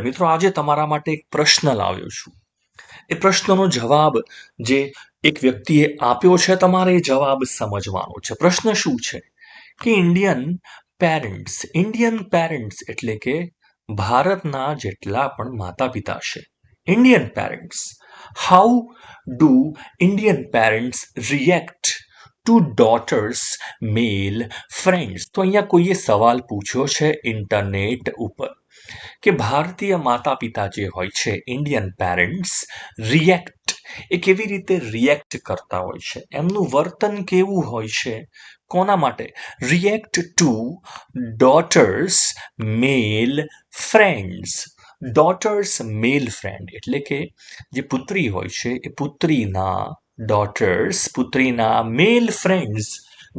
મિત્રો આજે તમારા માટે એક પ્રશ્ન લાવ્યો છું. એ પ્રશ્નનો જવાબ જે એક વ્યક્તિએ આપ્યો છે, તમારે એ જવાબ સમજવાનો છે. પ્રશ્ન શું છે કે ઇન્ડિયન પેરેન્ટ્સ એટલે કે ભારતના જેટલા પણ માતા પિતા છે, Indian parents, how do Indian parents react to daughters male friends. તો અહીંયા કોઈએ સવાલ પૂછ્યો છે ઇન્ટરનેટ ઉપર કે ભારતીય માતા પિતા જે હોય છે, ઇન્ડિયન પેરેન્ટ્સ, રિએક્ટ, એ કેવી રીતે રિએક્ટ કરતા હોય છે, એમનું વર્તન કેવું હોય છે, કોના માટે? React to daughters male friends. Daughter's mail friend એટલે કે જે પુત્રી હોય છે એ પુત્રીના મેલ ફ્રેન્ડ્સ,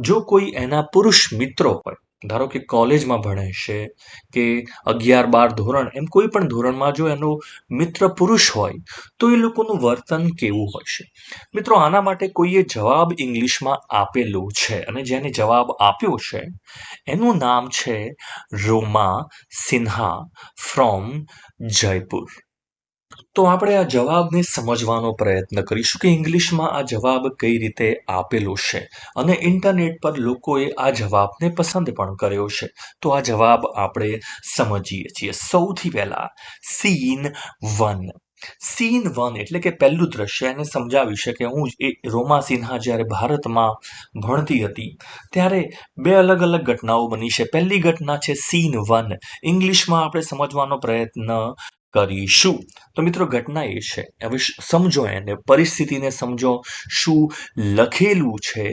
જો કોઈ એના પુરુષ મિત્રો હોય, ધારો કે કોલેજમાં ભણે છે કે 11-12 ધોરણ, એમ કોઈ પણ ધોરણમાં જો એનો મિત્ર પુરુષ હોય તો એ લોકોનું વર્તન કેવું હોય છે? મિત્રો, આના માટે કોઈએ જવાબ ઇંગ્લિશમાં આપેલો છે અને જેને જવાબ આપ્યો છે એનું નામ છે રોમા સિન્હા ફ્રોમ જયપુર. તો આપણે આ જવાબને સમજવાનો પ્રયત્ન કરીશું કે ઇંગ્લિશમાં આ જવાબ કઈ રીતે આપેલો છે, અને ઇન્ટરનેટ પર લોકોએ આ જવાબને પસંદ પણ કર્યો છે. તો આ જવાબ આપણે સમજીએ છીએ. સૌથી પહેલા સીન વન એટલે કે પહેલું દ્રશ્ય એને સમજાવી છે કે રોમા સિન્હા જ્યારે ભારતમાં ભણતી હતી ત્યારે બે અલગ અલગ ઘટનાઓ બની છે. પહેલી ઘટના છે સીન વન. ઇંગ્લિશમાં આપણે સમજવાનો પ્રયત્ન કરીશું. તો મિત્રો, ઘટના એ છે, હવે સમજો એને, પરિસ્થિતિને સમજો, શું લખેલું છે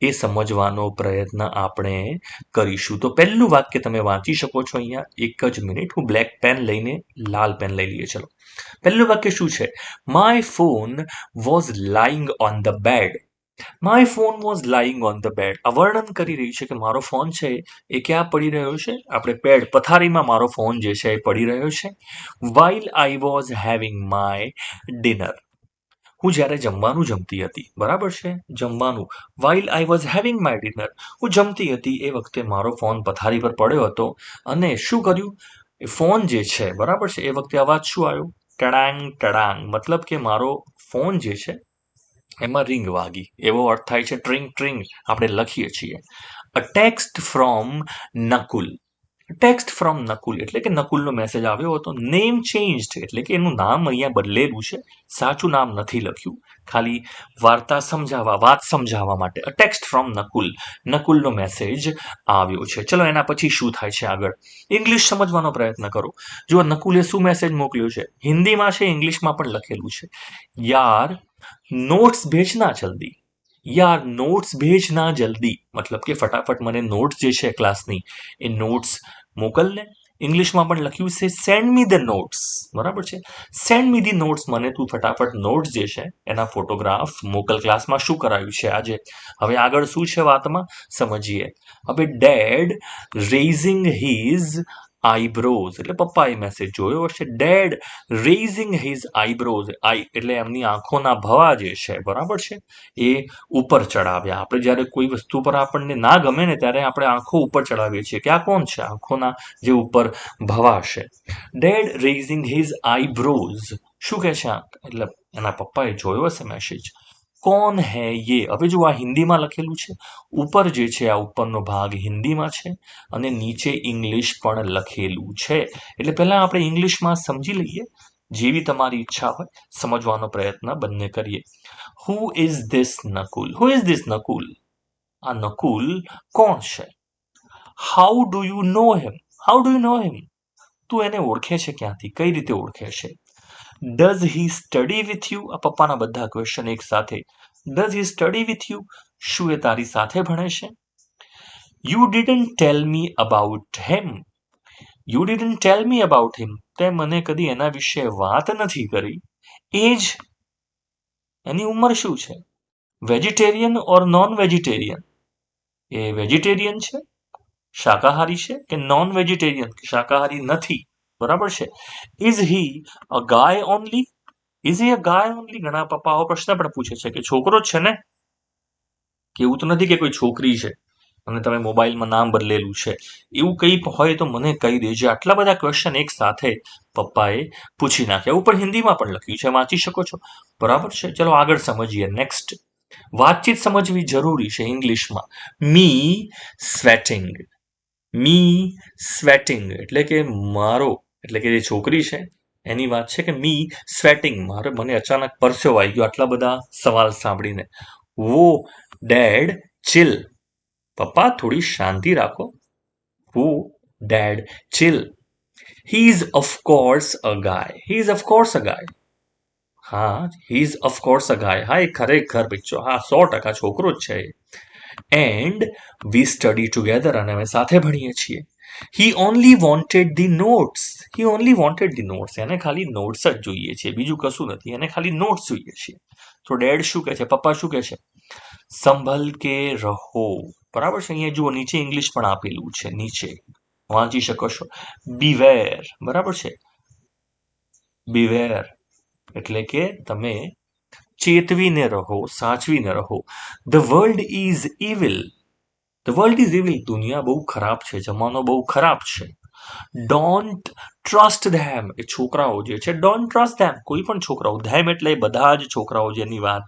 એ સમજવાનો પ્રયત્ન આપણે કરીશું. તો પહેલું વાક્ય તમે વાંચી શકો છો અહીંયા. એક જ મિનિટ, હું બ્લેક પેન લઈને લાલ પેન લઈ લઈએ. ચલો, પહેલું વાક્ય શું છે? My phone was lying on the bed. My phone was lying on the bed. આ વર્ણન કરી રહી છે કે મારો ફોન છે એ ક્યાં પડી રહ્યો છે? આપણે બેડ, પથારીમાં મારો ફોન જે છે એ પડી રહ્યો છે. While I was having my dinner. હું જ્યારે જમવાનું જમતી હતી, બરાબર છે, જમવાનું. While I was having my dinner, હું જમતી હતી એ વખતે મારો ફોન પથારી પર પડ્યો હતો અને શું કર્યું? ફોન જે છે, બરાબર છે, એ વખતે અવાજ શું આવ્યો? ટડાંગ ટડાંગ. મતલબ કે મારો ફોન જે છે એમાં રિંગ વાગી, એવો અર્થ થાય છે. ટ્રિંગ ટ્રિંગ આપણે લખીએ છીએ. A text from Nakul. Text from Nakul એટલે કે નકુલનો મેસેજ આવ્યો હતો. નેમ ચેન્જડ એટલે કે એનું નામ અહીંયા બદલેલું છે, સાચું નામ નથી લખ્યું, ખાલી વાત સમજાવવા માટે. અ ટેક્સ્ટ ફ્રોમ નકુલનો મેસેજ આવ્યો છે. ચલો, એના પછી શું થાય છે આગળ? ઇંગ્લિશ સમજવાનો પ્રયત્ન કરો. જો નકુલે શું મેસેજ મોકલ્યો છે? હિન્દીમાં છે, ઇંગ્લિશમાં પણ લખેલું છે. યાર નોટ્સ ભેજના જલ્દી. યાર નોટ્સ ભેજના જલ્દી મતલબ કે ફટાફટ મને નોટ્સ જે છે ક્લાસની એ નોટ્સ મોકલને. ઇંગ્લિશમાં પણ લખ્યું છે સેન્ડ મી ધ નોટ્સ, બરાબર છે. સેન્ડ મી ધી નોટ્સ, મને તું ફટાફટ નોટ્સ જે છે એના ફોટોગ્રાફ મોકલ. ક્લાસમાં શું કરાયું છે આજે? હવે આગળ શું છે વાતમાં સમજીએ. હવે ડેડ રેઝિંગ હિઝ આઈબ્રોઝ એટલે પપ્પાએ મેસેજ જોયો હશે. ડેડ રેઝિંગ હિઝ આઈબ્રોઝ, એટલે એમની આંખોના ભવા જે છે, બરાબર છે, એ ઉપર ચડાવ્યા. આપણે જ્યારે કોઈ વસ્તુ પર આપણને ના ગમે ને ત્યારે આપણે આંખો ઉપર ચડાવીએ છીએ કે આ કોણ છે? આંખોના જે ઉપર ભવા છે. ડેડ રેઝિંગ હિઝ આઈબ્રોઝ, શું કહે છે? એટલે એના પપ્પાએ જોયો હશે મેસેજ. કોણ હે યે? હવે જો આ હિન્દીમાં લખેલું છે, ઉપર જે છે આ ઉપરનો ભાગ હિન્દીમાં છે અને નીચે ઇંગ્લિશ પણ લખેલું છે. એટલે પહેલા આપણે ઇંગ્લિશમાં સમજી લઈએ, જેવી તમારી ઈચ્છા હોય સમજવાનો પ્રયત્ન બંને કરીએ. Who is this Nakul? Who is this Nakul? આ નકુલ કોણ છે? How do you know him? How do you know him? તું એને ઓળખે છે ક્યાંથી? કઈ રીતે ઓળખે છે? Does he study with you? આ પપ્પાના બધા ક્વેશ્ચન એક સાથે. Does he study with you? શું એ તારી સાથે ભણે છે? You didn't tell me about him. You didn't tell me about him, તે મને કદી એના વિશે વાત નથી કરી. એજ, એની ઉંમર શું છે? વેજીટેરિયન ઓર નોન વેજીટેરિયન? એ વેજીટેરિયન છે, શાકાહારી છે, કે નોન વેજીટેરિયન, શાકાહારી નથી, બરાબર છે. Is he a guys only? Is he a guys only? ઘણા પપ્પાઓ પ્રશ્ન પણ પૂછે છે કે છોકરો જ છે ને, કે એવું તો નથી કે કોઈ છોકરી છે અને તમે મોબાઈલમાં નામ બદલેલું છે, એવું કંઈ હોય તો મને કહી દેજો. આટલા બધા ક્વેશ્ચન એક સાથે પપ્પાએ પૂછી નાખ્યા. ઉપર હિન્દીમાં પણ લખ્યું છે, વાંચી શકો છો. બરાબર છે. ચલો આગળ સમજીએ. નેક્સ્ટ, વાતચીત સમજવી જરૂરી છે ઇંગ્લિશમાં. મી સ્વેટિંગ. મી સ્વેટિંગ એટલે કે મારો, એટલે કે જે છોકરી છે એની વાત છે કે મી સ્વેટિંગ, મને અચાનક પરસેવો આવી ગયો આટલા બધા સવાલ સાંભળીને. વો ડેડ ચિલ. પપ્પા થોડી શાંતિ રાખો. Whoa dad chill. He is of course a guy. He is of course a guy. હા, he is of course a guy. હા, એ ખરેખર બચ્ચો, હા 100% છોકરો જ છે. એન્ડ વી સ્ટડી ટુગેધર, અને અમે સાથે ભણીએ છીએ. He only wanted the notes. He only wanted the notes. એને ખાલી નોટ્સ જ જોઈએ છે, બીજું કશું નથી. એને ખાલી નોટ્સ જોઈએ છે. તો ડેડ શું કહે છે, પપ્પા શું કહે છે? સંભલ કે રહો. બરાબર છે. અહીંયા જુઓ નીચે ઇંગ્લિશ પણ આપેલું છે, નીચે વાંચી શકો છો. બીવેર. બરાબર છે. બીવેર એટલે કે તમે ચેતવીને રહો, સાચવીને રહો. The world is evil. The world is evil. દુનિયા બહુ ખરાબ છે, જમાનો બહુ ખરાબ છે. ડોન્ટ ટ્રસ્ટ ધેમ. એ છોકરાઓ જે છે, ડોન્ટ ટ્રસ્ટ ધેમ. કોઈ પણ છોકરાઓ, ધેમ એટલે બધા જ છોકરાઓ જેની વાત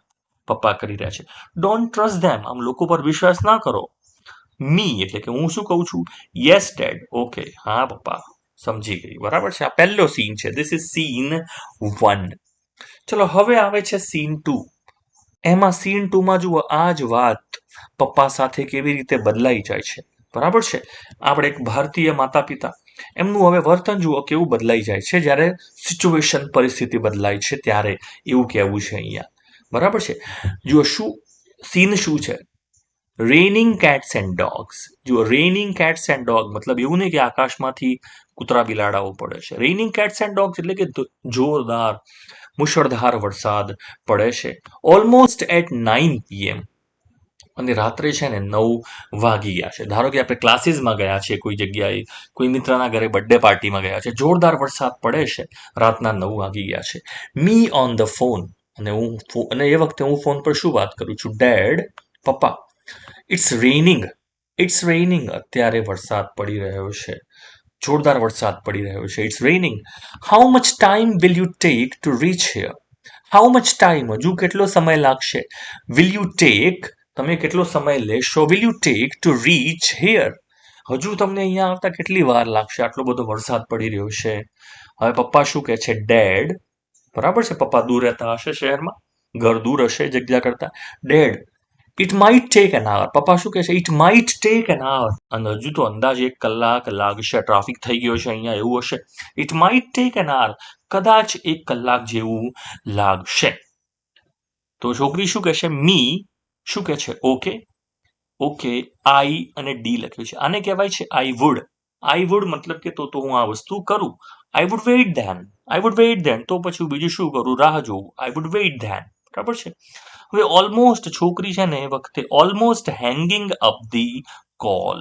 પપ્પા કરી રહ્યા છે. ડોન્ટ ટ્રસ્ટ ધેમ. આમ લોકો પર વિશ્વાસ ના કરો. મી એટલે કે હું શું કહું છું? Yes dead. ઓકે, હા પપ્પા, સમજી ગઈ. બરાબર છે. આ પહેલો સીન છે. This is seen 1. ચલો હવે આવે છે સીન 2. એમાં સીન 2માં જુઓ આ જ વાત પપ્પા સાથે કેવી રીતે બદલાઈ જાય છે. બરાબર છે. આપણે એક ભારતીય માતા પિતા, એમનું હવે વર્તન જુઓ કેવું બદલાઈ જાય છે જ્યારે સિચ્યુએશન, પરિસ્થિતિ બદલાય છે ત્યારે, એવું કહેવું છે અહીંયા. બરાબર છે. જુઓ શું સીન શું છે? Raining cats and dogs. જુઓ, રેનિંગ કેટ્સ એન્ડ ડોગ મતલબ એવું નહીં કે આકાશમાંથી કૂતરા બિલાડાઓ પડે છે. રેનિંગ કેટ્સ એન્ડ ડોગ્સ એટલે કે જોરદાર મુશળધાર વરસાદ પડે છે. Almost at 9 PM. અને રાત્રે છે ને 9 વાગી ગયા છે. ધારો કે આપણે ક્લાસીસમાં ગયા છીએ, કોઈ જગ્યાએ કોઈ મિત્રના ઘરે બર્થડે પાર્ટીમાં ગયા છે, જોરદાર વરસાદ પડે છે, રાતના 9 વાગી ગયા છે. Me on the phone. અને એ વખતે હું ફોન પર શું વાત કરું છું? ડેડ, પપ્પા, ઇટ્સ રેનિંગ. It's raining. અત્યારે વરસાદ પડી રહ્યો છે, જોરદાર વરસાદ પડી રહ્યો છે. It's raining. How much time will you take to reach here? How much time, હજુ કેટલો સમય લાગશે? વિલ યુ ટેક, તમે કેટલો સમય લેશો? Will you take to reach here? હજુ તમને અહીંયા આવતા કેટલી વાર લાગશે? આટલો બધો વરસાદ પડી રહ્યો છે. હવે પપ્પા શું કહે છે? ડેડ. બરાબર છે. પપ્પા દૂર રહેતા હશે, શહેરમાં, ઘર દૂર હશે જગ્યા કરતા. Dad, it might take an hour. પપ્પા શું કહે છે? It might take an hour. અને હજુ તો અંદાજે 1 કલાક લાગશે, ટ્રાફિક થઈ ગયો છે અહીંયા, એવું હશે. It might take an આવર. કદાચ 1 કલાક જેવું લાગશે. તો છોકરી શું કહે છે? મી શું કહે છે? ઓકે. ઓકે, આઈ અને ડી લખ્યું છે. આને કહેવાય છે આઈ વુડ. આઈ વુડ મતલબ કે તો હું આ વસ્તુ કરું. I would wait then. I would wait then. તો પછી બીજું શું કરું? રાહ જોઉં. I would wait then. બરાબર છે. હવે ઓલમોસ્ટ છોકરી છે ને એ વખતે almost hanging up the call.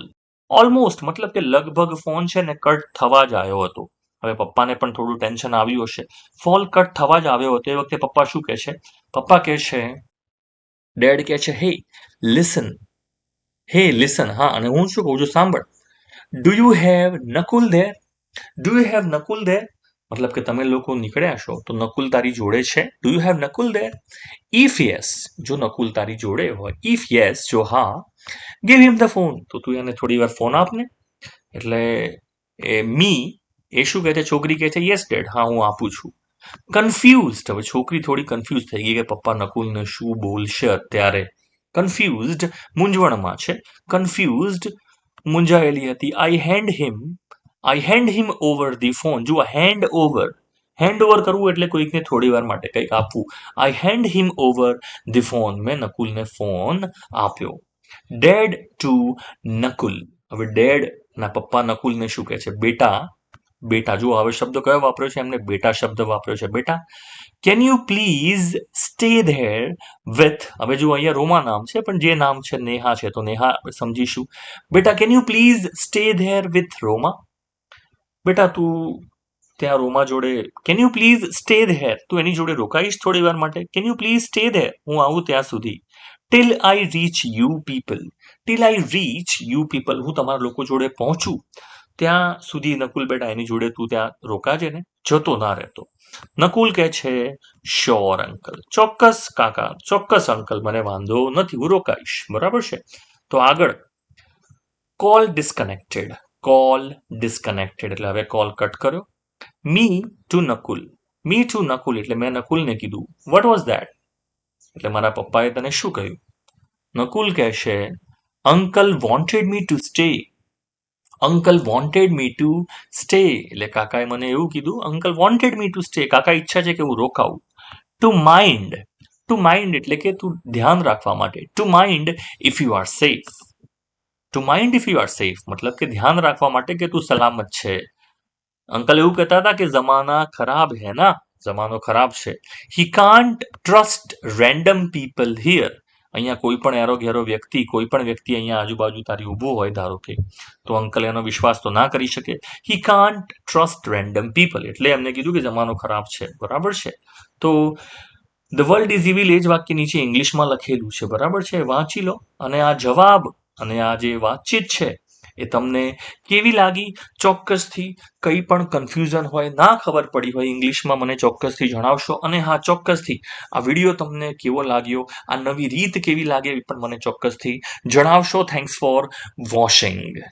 Almost મતલબ કે લગભગ ફોન છે ને કટ થવા જ આવ્યો હતો. હવે પપ્પાને પણ થોડું ટેન્શન આવ્યું હશે. ફોન કટ થવા જ આવ્યો હતો. એ વખતે પપ્પા શું કહે છે? પપ્પા કહે છે, ડેડ કહે છે, હે લિસન. હે લિસન. હા, અને હું શું કહું છું? સાંભળ. Do you have Nakul there? Do you have Nakul there મતલબ કે તમે લોકો નીકળ્યા છો તો નકુલ તારી જોડે છે? Do you have Nakul there? If yes, જો નકુલ તારી જોડે હોય. ઇફ યસ, જો હા, ગીવ હિમ ધ ફોન, તો તું એને થોડી વાર ફોન આપને. એટલે મી એ શું કહે છે? છોકરી કહે છે, યસ ડેડ, હા હું આપું છું. કન્ફ્યુઝડ. હવે છોકરી થોડી કન્ફ્યુઝ થઈ ગઈ કે પપ્પા નકુલને શું બોલશે અત્યારે. કન્ફ્યુઝડ, મૂંઝવણમાં છે. કન્ફ્યુઝડ, મૂંઝાયેલી હતી. I hand him over the phone. જુઓ, હેન્ડ ઓવર કરવું એટલે કોઈકને થોડી વાર માટે કંઈક આપવું. I hand him over the phone. મેં નકુલને ફોન આપ્યો. Dad to Nakul. હવે ડેડ ના પપ્પા નકુલને શું કહે છે? બેટા. બેટા. જુઓ, હવે શબ્દ કયો વાપર્યો છે એમને? બેટા શબ્દ વાપર્યો છે. બેટા, can you please stay there with. હવે જુઓ, અહીંયા રોમા નામ છે, પણ જે નામ છે નેહા છે, તો નેહા સમજીશું. બેટા, can you please stay there with Roma? બેટા તું ત્યાં રોમા જોડે, can you please stay there, તું એની જોડે રોકાઈશ થોડી વાર માટે? Can you please stay there, હું આવું ત્યાં સુધી. Till I reach you people. Till I reach you people, હું તમારા લોકો જોડે પહોંચું. ત્યાં સુધી નકુલ બેટા એની જોડે તું ત્યાં રોકાજે ને, જતો ના રહેતો. નકુલ કહે છે શ્યોર અંકલ, ચોક્કસ કાકા, ચોક્કસ અંકલ, મને વાંધો નથી, હું રોકાઈશ. બરાબર છે. તો આગળ કોલ ડિસ્કનેક્ટેડ એટલે હવે કોલ કટ કર્યો. મી ટુ નકુલ એટલે મેં નકુલને કીધું વોટ વોઝ દેટ એટલે મારા પપ્પાએ તને શું કહ્યું. નકુલ કહેશે uncle wanted me to stay એટલે કાકાએ મને એવું કીધું, uncle wanted me to stay, કાકા ઈચ્છા છે કે હું રોકાઉં. ટુ માઇન્ડ એટલે કે તું ધ્યાન રાખવા માટે. To mind if you are safe મતલબ કે ધ્યાન રાખવા માટે કે તું સલામત છે. અંકલ એવું કહેતા હતા કે જમાનો ખરાબ છે. હી can't trust random people here. અહીંયા કોઈ પણ એરો ઘેરો વ્યક્તિ અહીંયા આજુબાજુ તારી ઊભો હોય ધારો કે, તો અંકલ એનો વિશ્વાસ તો ના કરી શકે. હી કાન્ટ ટ્રસ્ટ રેન્ડમ પીપલ એટલે એમને કીધું કે જમાનો ખરાબ છે. બરાબર છે. તો ધ વર્લ્ડ ઇઝ ઇવિલ એ જ વાક્ય નીચે ઇંગ્લિશમાં લખેલું છે. બરાબર છે. વાંચી લો અને આ જવાબ અને આ જે વાતચીત છે એ તમને કેવી લાગી ચોક્કસથી. કંઈ પણ કન્ફ્યુઝન હોય, ના ખબર પડી હોય ઇંગ્લિશમાં, મને ચોક્કસથી જણાવશો. અને હા, ચોક્કસથી આ વિડીયો તમને કેવો લાગ્યો, આ નવી રીત કેવી લાગે એ પણ મને ચોક્કસથી જણાવશો. Thanks for watching.